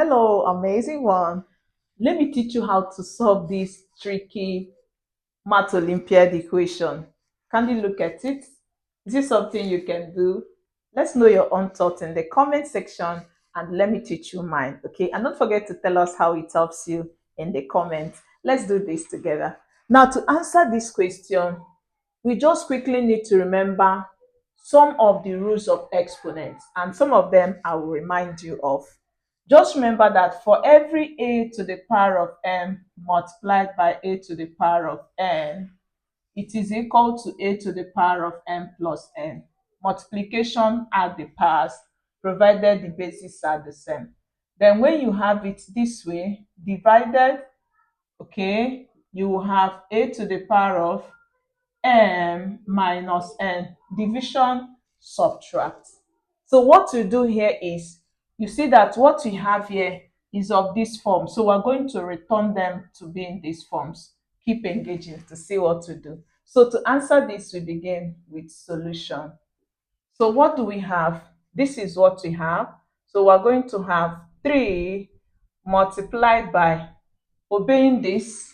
Hello, amazing one. Let me teach you how to solve this tricky math Olympiad equation. Can you look at it? Is this something you can do? Let's know your own thoughts in the comment section and let me teach you mine, okay? And don't forget to tell us how it helps you in the comments. Let's do this together. Now, to answer this question, we just quickly need to remember some of the rules of exponents, and some of them I will remind you of. Just remember that for every a to the power of m multiplied by a to the power of n, it is equal to a to the power of m plus n. Multiplication add the powers, provided the bases are the same. Then when you have it this way, divided, okay, you will have a to the power of m minus n. Division, subtract. So what we do here is, you see that what we have here is of this form. So we're going to return them to be in these forms. Keep engaging to see what to do. So to answer this, we begin with solution. So what do we have? This is what we have. So we're going to have 3 multiplied by, obeying this,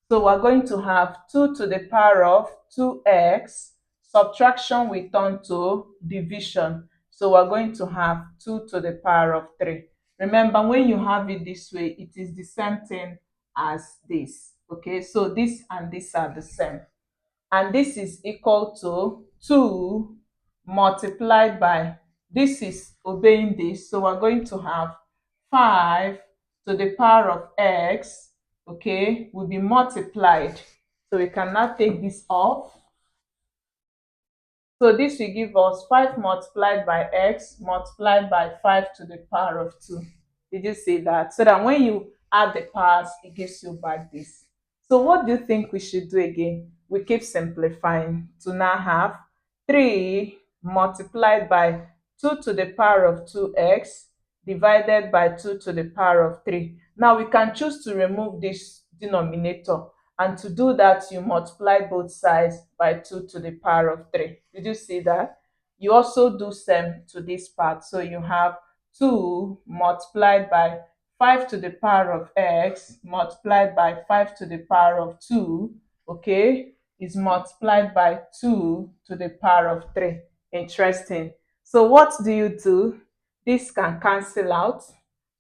so we're going to have 2 to the power of 2x. Subtraction we turn to division. So we're going to have 2 to the power of 3. Remember, when you have it this way, it is the same thing as this. Okay, so this and this are the same. And this is equal to 2 multiplied by, this is obeying this. So we're going to have 5 to the power of x, okay, will be multiplied. So we can now take this off. So this will give us 5 multiplied by x multiplied by 5 to the power of 2. Did you see that? So that when you add the powers, it gives you back this. So what do you think we should do again? We keep simplifying to now have 3 multiplied by 2 to the power of 2x divided by 2 to the power of 3. Now we can choose to remove this denominator, and to do that, you multiply both sides by 2 to the power of 3. Did you see that? You also do same to this part. So you have 2 multiplied by 5 to the power of x multiplied by 5 to the power of 2, okay, is multiplied by 2 to the power of 3. Interesting. So what do you do? This can cancel out.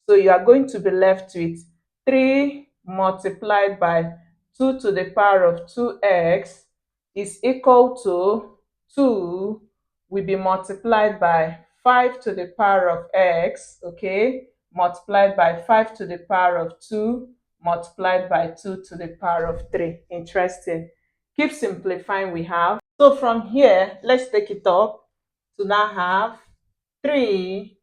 So you are going to be left with 3 multiplied by 2 to the power of 2x is equal to 2 will be multiplied by 5 to the power of x, okay, multiplied by 5 to the power of 2 multiplied by 2 to the power of 3. Interesting. Keep simplifying we have. So from here, let's take it up to now have 3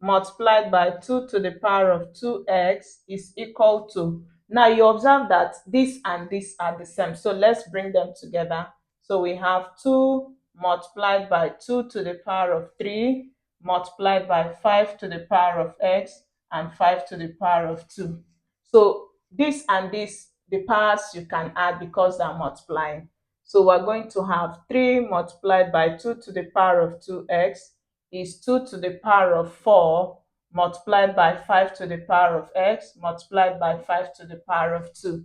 multiplied by 2 to the power of 2x is equal to, now you observe that this and this are the same. So let's bring them together. So we have 2 multiplied by 2 to the power of 3 multiplied by 5 to the power of x and 5 to the power of 2. So this and this, the powers you can add because they're multiplying. So we're going to have 3 multiplied by 2 to the power of 2x is 2 to the power of 4 multiplied by 5 to the power of x multiplied by 5 to the power of 2.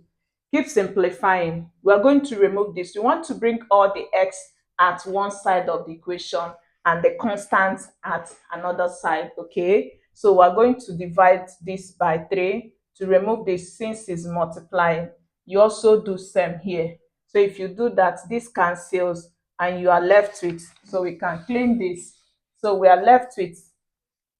Keep simplifying. We are going to remove this. We want to bring all the x at one side of the equation and the constant at another side, okay? So we're going to divide this by 3 to remove this since it's multiplying. You also do same here. So if you do that, this cancels and you are left with, so we can clean this. So we are left with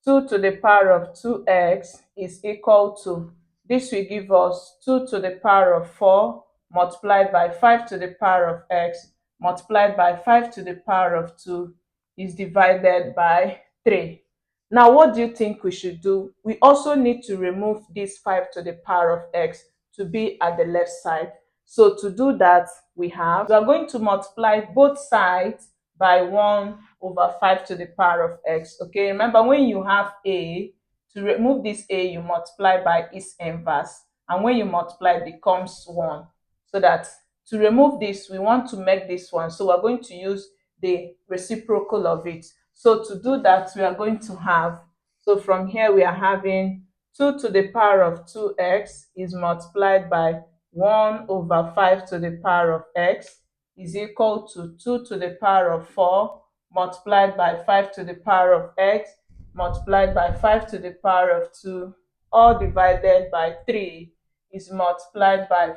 2 to the power of 2x is equal to, this will give us 2 to the power of 4 multiplied by 5 to the power of x multiplied by 5 to the power of 2 is divided by 3. Now what do you think we should do? We also need to remove this 5 to the power of x to be at the left side. So to do that, we are going to multiply both sides by 1 over 5 to the power of x. Okay, remember when you have a, to remove this a, you multiply by its inverse. And when you multiply, it becomes 1. So that to remove this, we want to make this 1. So we're going to use the reciprocal of it. So to do that, we are going to have, so from here we are having 2 to the power of 2x is multiplied by 1 over 5 to the power of x is equal to 2 to the power of 4 multiplied by 5 to the power of x multiplied by 5 to the power of 2 all divided by 3 is multiplied by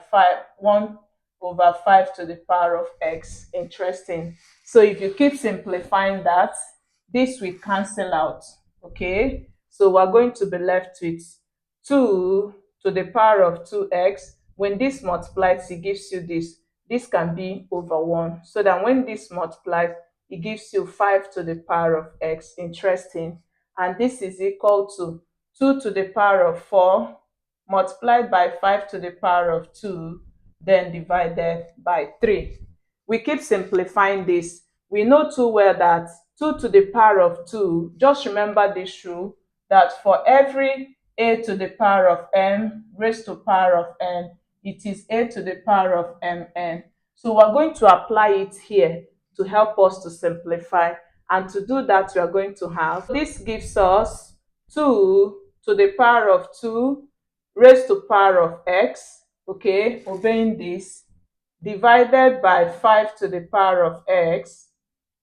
1 over 5 to the power of x. Interesting. So if you keep simplifying that, this will cancel out. Okay, so we're going to be left with 2 to the power of 2x. When this multiplies, it gives you this. This can be over 1. So that when this multiplies, it gives you 5 to the power of x. Interesting. And this is equal to 2 to the power of 4 multiplied by 5 to the power of 2, then divided by 3. We keep simplifying this. We know too well that 2 to the power of 2, just remember this rule, that for every a to the power of m raised to power of n, it is a to the power of mn. So we're going to apply it here to help us to simplify. And to do that, we are going to have, this gives us 2 to the power of 2 raised to power of x, okay, obeying this, divided by 5 to the power of x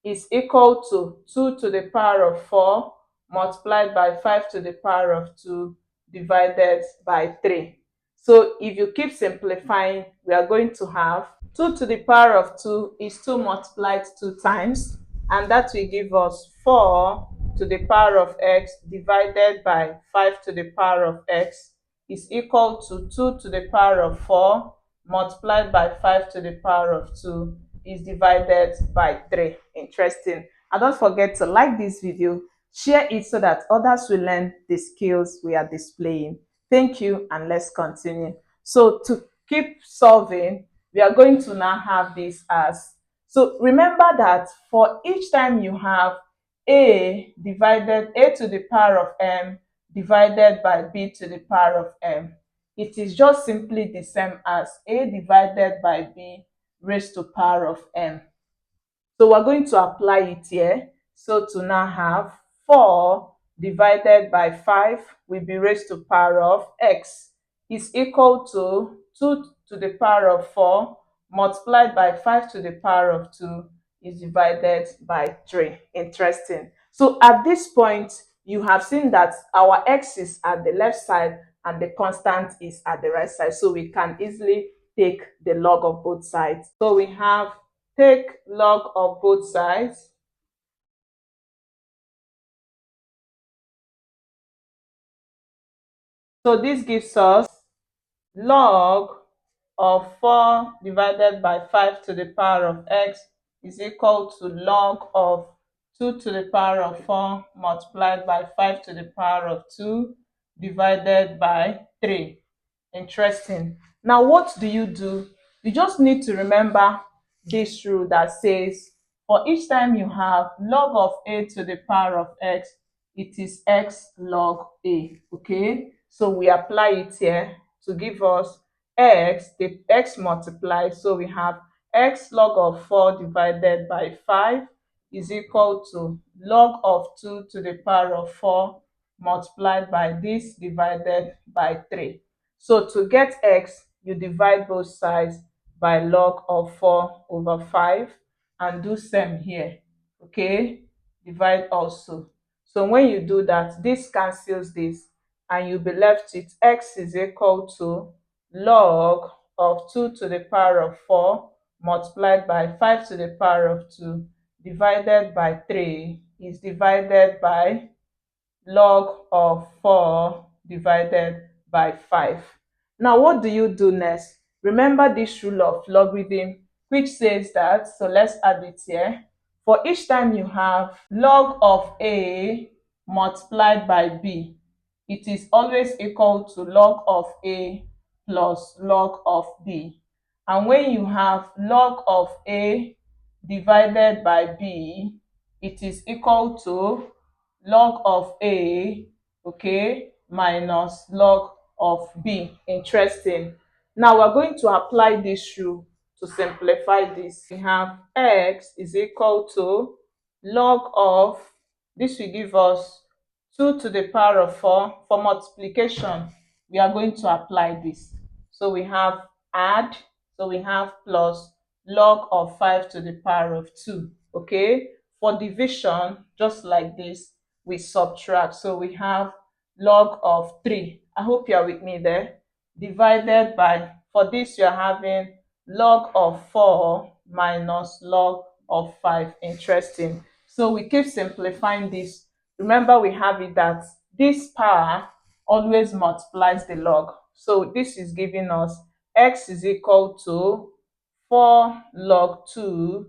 is equal to 2 to the power of 4 multiplied by 5 to the power of 2 divided by 3. So if you keep simplifying, we are going to have 2 to the power of 2 is 2 multiplied 2 times, and that will give us 4 to the power of x divided by 5 to the power of x is equal to 2 to the power of 4 multiplied by 5 to the power of 2 is divided by 3. Interesting. And don't forget to like this video, share it so that others will learn the skills we are displaying. Thank you, and let's continue. So to keep solving, we are going to now have this as, so remember that for each time you have a to the power of m divided by b to the power of m, it is just simply the same as a divided by b raised to power of m. So we're going to apply it here. So to now have 4 divided by 5 will be raised to power of x is equal to 2 to the power of 4 multiplied by 5 to the power of 2 is divided by 3. Interesting. So at this point, you have seen that our x is at the left side and the constant is at the right side. So we can easily take the log of both sides. So we have take log of both sides. So this gives us log of 4 divided by 5 to the power of x is equal to log of 2 to the power of 4 multiplied by 5 to the power of 2 divided by 3. Interesting. Now what do? You just need to remember this rule that says for each time you have log of a to the power of x, it is x log a. Okay, so we apply it here to give us x, the x multiplies, so we have x log of 4 divided by 5 is equal to log of 2 to the power of 4 multiplied by this divided by 3. So to get x, you divide both sides by log of 4 over 5 and do same here. Okay, divide also. So when you do that, this cancels this and you'll be left with x is equal to log of 2 to the power of 4 multiplied by 5 to the power of 2 divided by 3 is divided by log of 4 divided by 5. Now what do you do next? Remember this rule of logarithm which says that, so let's add it here. For each time you have log of a multiplied by b, it is always equal to log of a plus log of b. And when you have log of a divided by b, it is equal to log of a, okay, minus log of b. Interesting. Now we're going to apply this rule to simplify this. We have x is equal to log of, this will give us 2 to the power of 4. For multiplication, we are going to apply this. So we have add, so we have plus log of 5 to the power of 2. Okay. For division, just like this, we subtract. So we have log of 3. I hope you are with me there. Divided by, for this, you are having log of 4 minus log of 5. Interesting. So we keep simplifying this. Remember, we have it that this power always multiplies the log. So this is giving us x is equal to 4 log 2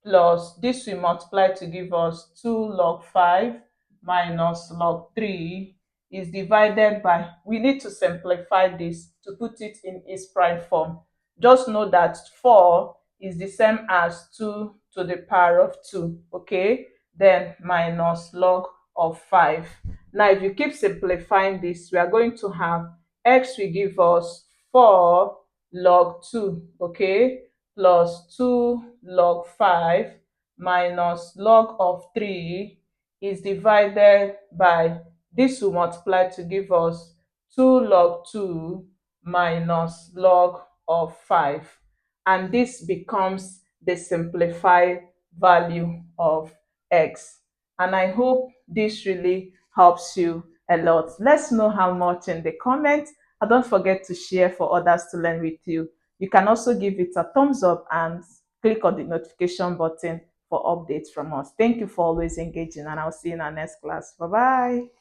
plus this will multiply to give us 2 log 5 minus log 3 is divided by, we need to simplify this to put it in its prime form. Just know that 4 is the same as 2 to the power of 2, okay? Then minus log of 5. Now, if you keep simplifying this, we are going to have x will give us 4 log 2, okay, plus 2 log 5 minus log of 3 is divided by, this will multiply to give us 2 log 2 minus log of 5. And this becomes the simplified value of x. And I hope this really helps you a lot. Let's know how much in the comments. And don't forget to share for others to learn with you. You can also give it a thumbs up and click on the notification button for updates from us. Thank you for always engaging, and I'll see you in our next class. Bye bye.